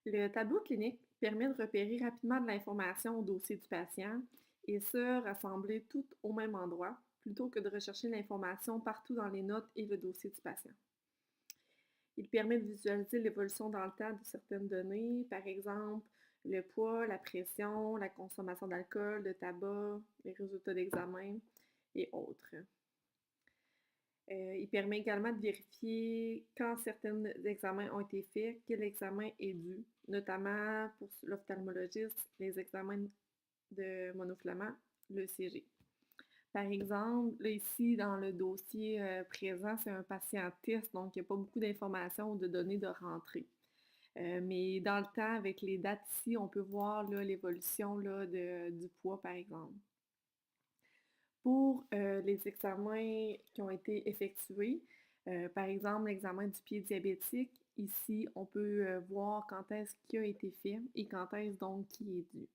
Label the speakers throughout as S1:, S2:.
S1: Le tableau clinique permet de repérer rapidement de l'information au dossier du patient et ce, rassembler tout au même endroit, plutôt que de rechercher l'information partout dans les notes et le dossier du patient. Il permet de visualiser l'évolution dans le temps de certaines données, par exemple le poids, la pression, la consommation d'alcool, de tabac, les résultats d'examen et autres. Il permet également de vérifier quand certains examens ont été faits, quel examen est dû, notamment pour l'ophtalmologiste, les examens de monofilament, le CG. Par exemple, là, ici, dans le dossier présent, c'est un patient test, donc il n'y a pas beaucoup d'informations ou de données de rentrée. Mais dans le temps, avec les dates ici, on peut voir l'évolution du poids, par exemple. Pour les examens qui ont été effectués, par exemple l'examen du pied diabétique, ici on peut voir quand est-ce qu'il a été fait et quand est-ce donc qui est dû.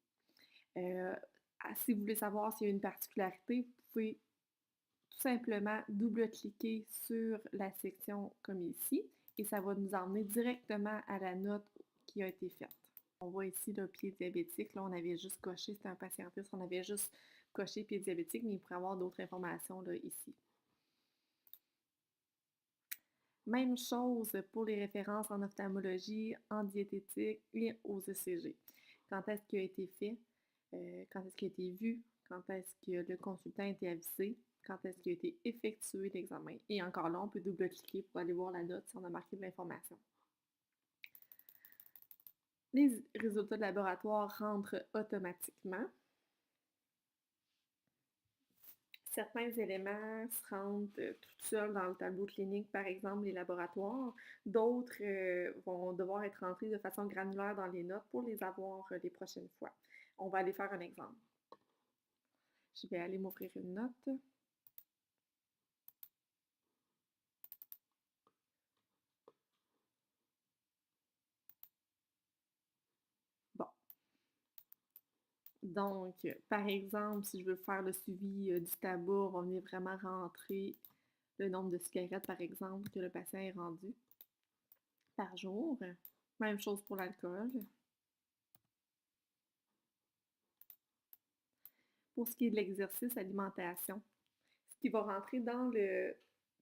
S1: Si vous voulez savoir s'il y a une particularité, vous pouvez tout simplement double-cliquer sur la section comme ici et ça va nous emmener directement à la note qui a été faite. On voit ici le pied diabétique. Là, on avait juste coché, c'était un patient plus, on avait juste coché pied diabétique, mais il pourrait y avoir d'autres informations là, ici. Même chose pour les références en ophtalmologie, en diététique et aux ECG. Quand est-ce qu'il a été fait? Quand est-ce qu'il a été vu? Quand est-ce que le consultant a été avisé? Quand est-ce qu'il a été effectué l'examen? Et encore là, on peut double-cliquer pour aller voir la note si on a marqué de l'information. Les résultats de laboratoire rentrent automatiquement. Certains éléments se rendent tout seuls dans le tableau clinique, par exemple les laboratoires. D'autres vont devoir être rentrés de façon granulaire dans les notes pour les avoir les prochaines fois. On va aller faire un exemple. Je vais aller m'ouvrir une note. Bon. Donc, par exemple, si je veux faire le suivi du tabac, on va venir vraiment rentrer le nombre de cigarettes, par exemple, que le patient est rendu par jour. Même chose pour l'alcool. Pour ce qui est de l'exercice, alimentation, ce qui va rentrer dans le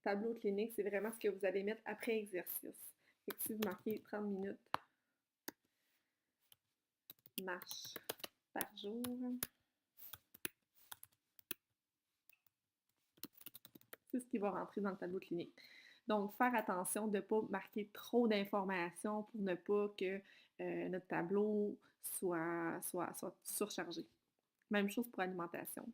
S1: tableau clinique, c'est vraiment ce que vous allez mettre après exercice. Fait que si vous marquez 30 minutes marche par jour, c'est ce qui va rentrer dans le tableau clinique. Donc, faire attention de ne pas marquer trop d'informations pour ne pas que notre tableau soit surchargé. Même chose pour l'alimentation.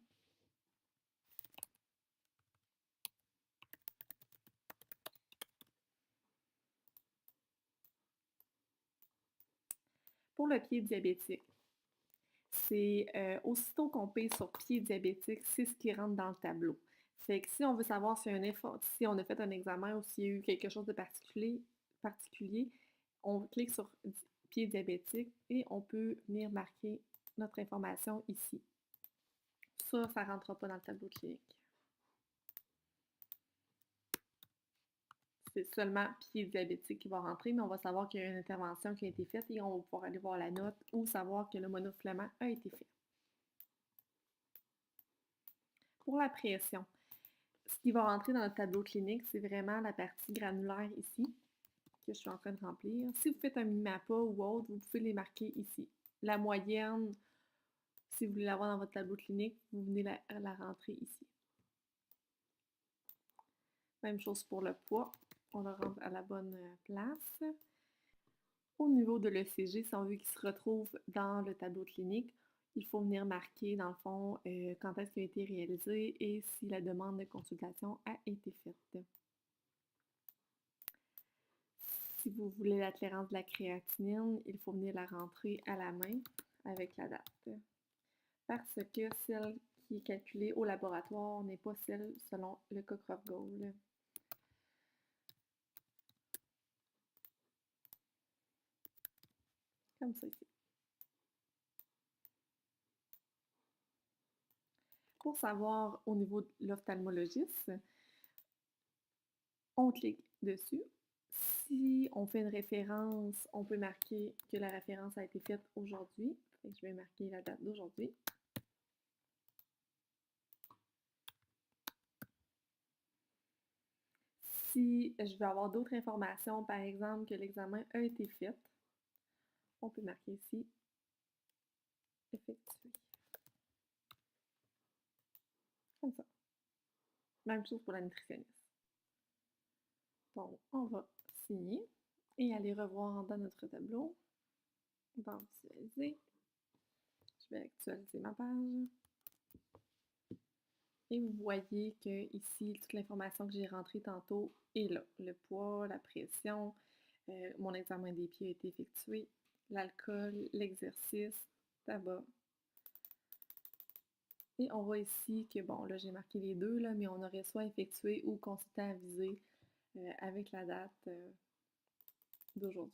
S1: Pour le pied diabétique, c'est aussitôt qu'on paye sur pied diabétique, c'est ce qui rentre dans le tableau. Fait que si on veut savoir si, si on a fait un examen ou s'il y a eu quelque chose de particulier, on clique sur pied diabétique et on peut venir marquer notre information ici. Ça ne rentrera pas dans le tableau clinique. C'est seulement pied diabétique qui va rentrer, mais on va savoir qu'il y a une intervention qui a été faite et on va pouvoir aller voir la note ou savoir que le monofilament a été fait. Pour la pression, ce qui va rentrer dans le tableau clinique, c'est vraiment la partie granulaire ici, que je suis en train de remplir. Si vous faites un MIMAPA ou autre, vous pouvez les marquer ici. La moyenne, si vous voulez l'avoir dans votre tableau clinique, vous venez la rentrer ici. Même chose pour le poids, on le rentre à la bonne place. Au niveau de l'ECG, si on veut qu'il se retrouve dans le tableau clinique, il faut venir marquer, dans le fond, quand est-ce qu'il a été réalisé et si la demande de consultation a été faite. Si vous voulez la clairance de la créatinine, il faut venir la rentrer à la main avec la date. Parce que celle qui est calculée au laboratoire n'est pas celle selon le Cochrane-Gold. Comme ça ici. Pour savoir au niveau de l'ophtalmologiste, on clique dessus. Si on fait une référence, on peut marquer que la référence a été faite aujourd'hui. Je vais marquer la date d'aujourd'hui. Si je veux avoir d'autres informations, par exemple que l'examen a été fait, on peut marquer ici effectué. Comme ça. Même chose pour la nutritionniste. Donc, on va signer et aller revoir dans notre tableau. Dans visualiser. Je vais actualiser ma page. Et vous voyez que ici, toute l'information que j'ai rentrée tantôt est là. Le poids, la pression, mon examen des pieds a été effectué, l'alcool, l'exercice, tabac. Et on voit ici que, bon, là, j'ai marqué les deux, là, mais on aurait soit effectué ou consulté avisé avec la date d'aujourd'hui.